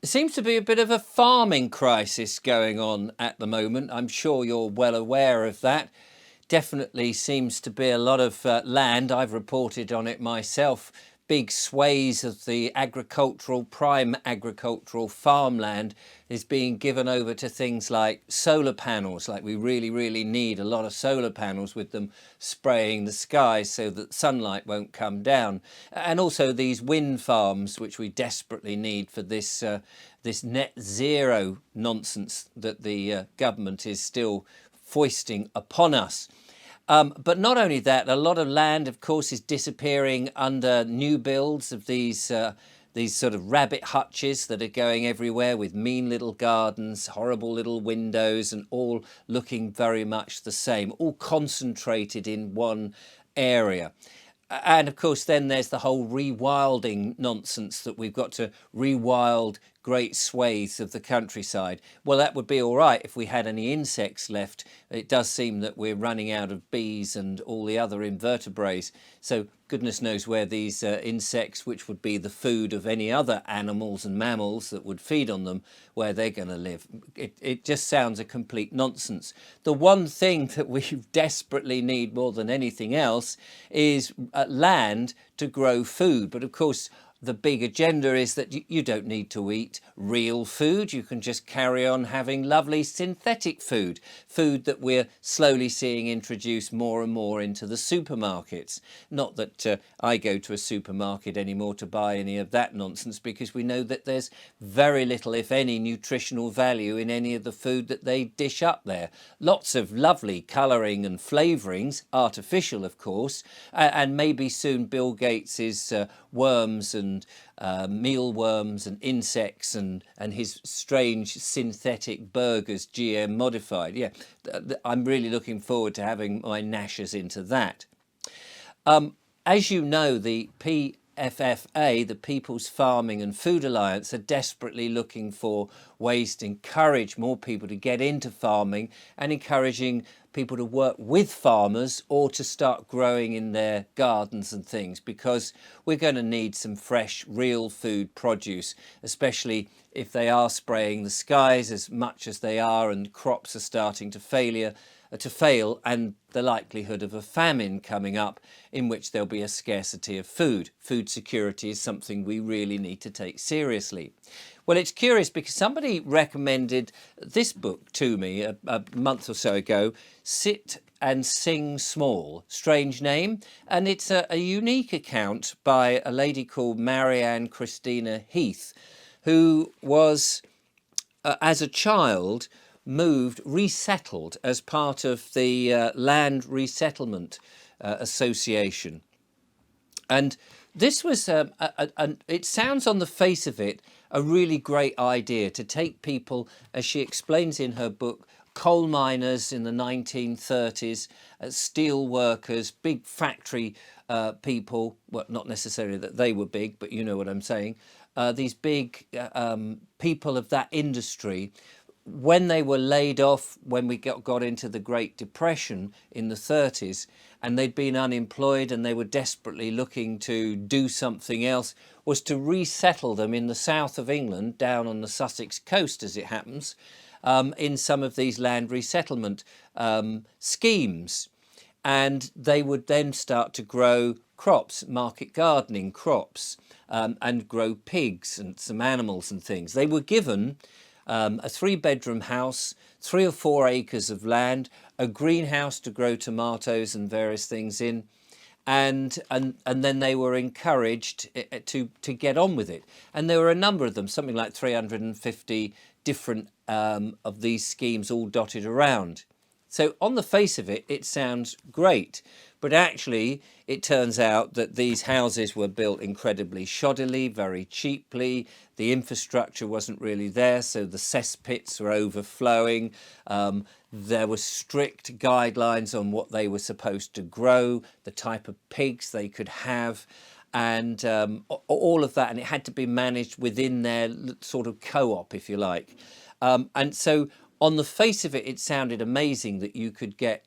There seems to be a bit of a farming crisis going on at the moment. I'm sure you're well aware of that. Definitely seems to be a lot of land. I've reported on it myself. Big swathes of the prime agricultural farmland is being given over to things like solar panels. Like we really, really need a lot of solar panels with them spraying the skies so that sunlight won't come down. And also these wind farms, which we desperately need for this net zero nonsense that the government is still foisting upon us. But not only that, a lot of land, of course, is disappearing under new builds of these sort of rabbit hutches that are going everywhere with mean little gardens, horrible little windows, and all looking very much the same, all concentrated in one area. And of course, then there's the whole rewilding nonsense that we've got to rewild great swathes of the countryside. Well, that would be all right if we had any insects left. It does seem that we're running out of bees and all the other invertebrates. So goodness knows where these insects, which would be the food of any other animals and mammals that would feed on them, where they're going to live. It just sounds a complete nonsense. The one thing that we desperately need more than anything else is land to grow food. But of course, the big agenda is that you don't need to eat real food. You can just carry on having lovely synthetic food, food that we're slowly seeing introduced more and more into the supermarkets. Not that I go to a supermarket anymore to buy any of that nonsense, because we know that there's very little, if any, nutritional value in any of the food that they dish up there. Lots of lovely colouring and flavourings, artificial of course, and maybe soon Bill Gates's worms and mealworms and insects and his strange synthetic burgers, GM modified. Yeah, I'm really looking forward to having my gnashers into that. As you know, the PFFA, the People's Farming and Food Alliance, are desperately looking for ways to encourage more people to get into farming and encouraging people to work with farmers or to start growing in their gardens and things, because we're going to need some fresh, real food produce, especially if they are spraying the skies as much as they are and crops are starting to fail, and the likelihood of a famine coming up in which there'll be a scarcity of food. Food security is something we really need to take seriously. Well, it's curious because somebody recommended this book to me a month or so ago, Sit and Sing Small, strange name, and it's a unique account by a lady called Marianne Christina Heath, who was, as a child, resettled as part of the Land Resettlement Association. And this was, it sounds on the face of it, a really great idea to take people, as she explains in her book, coal miners in the 1930s, steel workers, big factory people, well, not necessarily that they were big, but you know what I'm saying, these big people of that industry, when they were laid off, when we got into the Great Depression in the 30s, and they'd been unemployed and they were desperately looking to do something else, was to resettle them in the south of England, down on the Sussex coast as it happens, in some of these land resettlement schemes. And they would then start to grow crops, market gardening crops, and grow pigs and some animals and things. They were given a 3-bedroom house, 3 or 4 acres of land, a greenhouse to grow tomatoes and various things in, and then they were encouraged to get on with it. And there were a number of them, something like 350 different of these schemes all dotted around. So on the face of it, it sounds great. But actually, it turns out that these houses were built incredibly shoddily, very cheaply. The infrastructure wasn't really there, so the cesspits were overflowing. There were strict guidelines on what they were supposed to grow, the type of pigs they could have, and all of that. And it had to be managed within their sort of co-op, if you like. And so on the face of it, it sounded amazing that you could get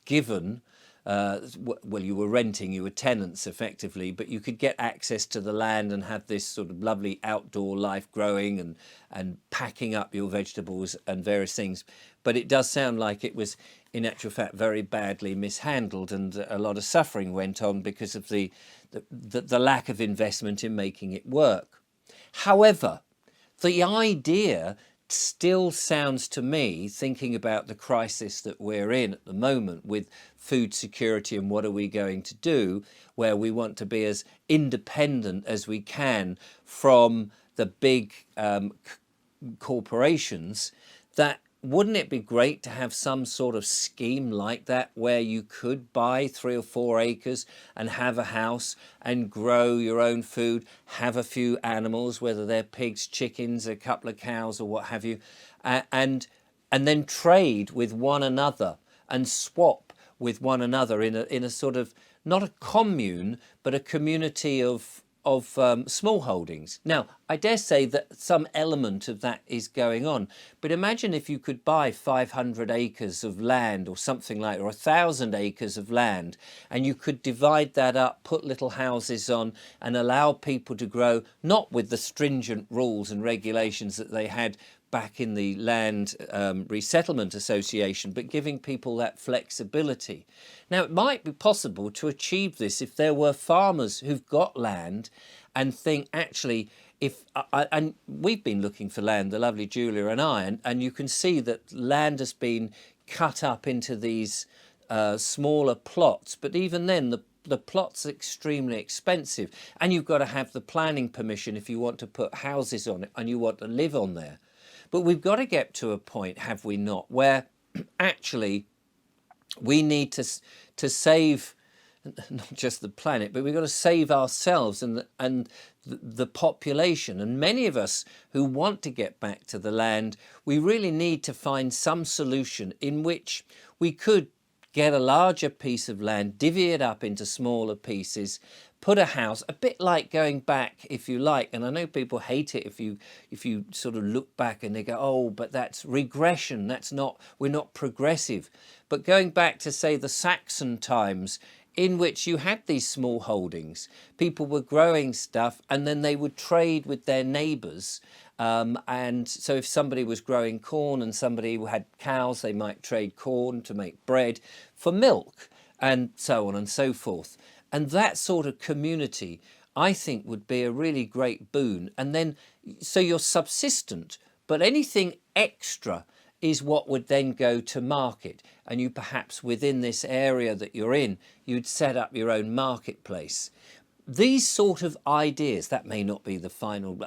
given well, you were renting, you were tenants effectively, but you could get access to the land and have this sort of lovely outdoor life growing and packing up your vegetables and various things. But it does sound like it was, in actual fact, very badly mishandled, and a lot of suffering went on because of the lack of investment in making it work. However, the idea still sounds to me, thinking about the crisis that we're in at the moment with food security and what are we going to do, where we want to be as independent as we can from the big corporations, that wouldn't it be great to have some sort of scheme like that where you could buy 3 or 4 acres and have a house and grow your own food, have a few animals, whether they're pigs, chickens, a couple of cows or what have you, and then trade with one another and swap with one another in a sort of, not a commune, but a community of small holdings. Now, I dare say that some element of that is going on, but imagine if you could buy 500 acres of land or something like, or 1,000 acres of land, and you could divide that up, put little houses on, and allow people to grow, not with the stringent rules and regulations that they had back in the Land Resettlement Association, but giving people that flexibility. Now, it might be possible to achieve this if there were farmers who've got land and think, actually, if and we've been looking for land, the lovely Julia and I, and you can see that land has been cut up into these smaller plots, but even then the plot's extremely expensive, and you've got to have the planning permission if you want to put houses on it and you want to live on there. But we've got to get to a point, have we not, where actually we need to save not just the planet, but we've got to save ourselves and the population. And many of us who want to get back to the land, we really need to find some solution in which we could get a larger piece of land, divvy it up into smaller pieces, put a house, a bit like going back, if you like, and I know people hate it if you sort of look back and they go, oh, but that's regression, that's not, we're not progressive. But going back to, say, the Saxon times, in which you had these small holdings, people were growing stuff and then they would trade with their neighbours. And so if somebody was growing corn and somebody had cows, they might trade corn to make bread for milk, and so on and so forth. And that sort of community, I think, would be a really great boon. And then, so you're subsistent, but anything extra is what would then go to market. And you perhaps within this area that you're in, you'd set up your own marketplace. These sort of ideas, that may not be the final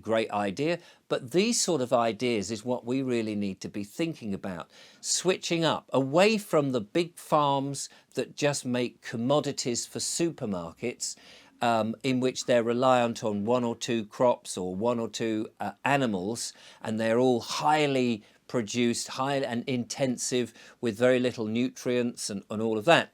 great idea, but these sort of ideas is what we really need to be thinking about. Switching up away from the big farms that just make commodities for supermarkets, in which they're reliant on 1 or 2 crops or 1 or 2 animals, and they're all highly produced, high and intensive with very little nutrients and all of that.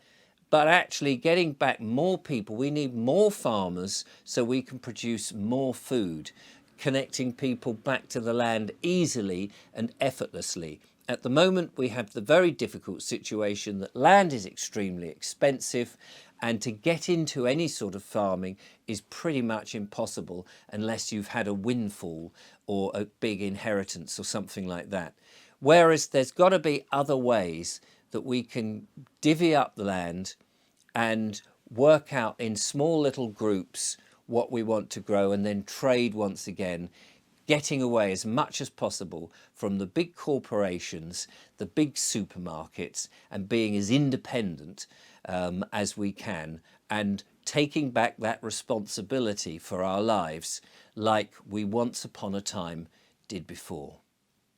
But actually getting back more people, we need more farmers so we can produce more food, connecting people back to the land easily and effortlessly. At the moment, we have the very difficult situation that land is extremely expensive, and to get into any sort of farming is pretty much impossible unless you've had a windfall or a big inheritance or something like that. Whereas there's got to be other ways that we can divvy up the land and work out in small little groups what we want to grow, and then trade once again, getting away as much as possible from the big corporations, the big supermarkets, and being as independent as we can, and taking back that responsibility for our lives like we once upon a time did before.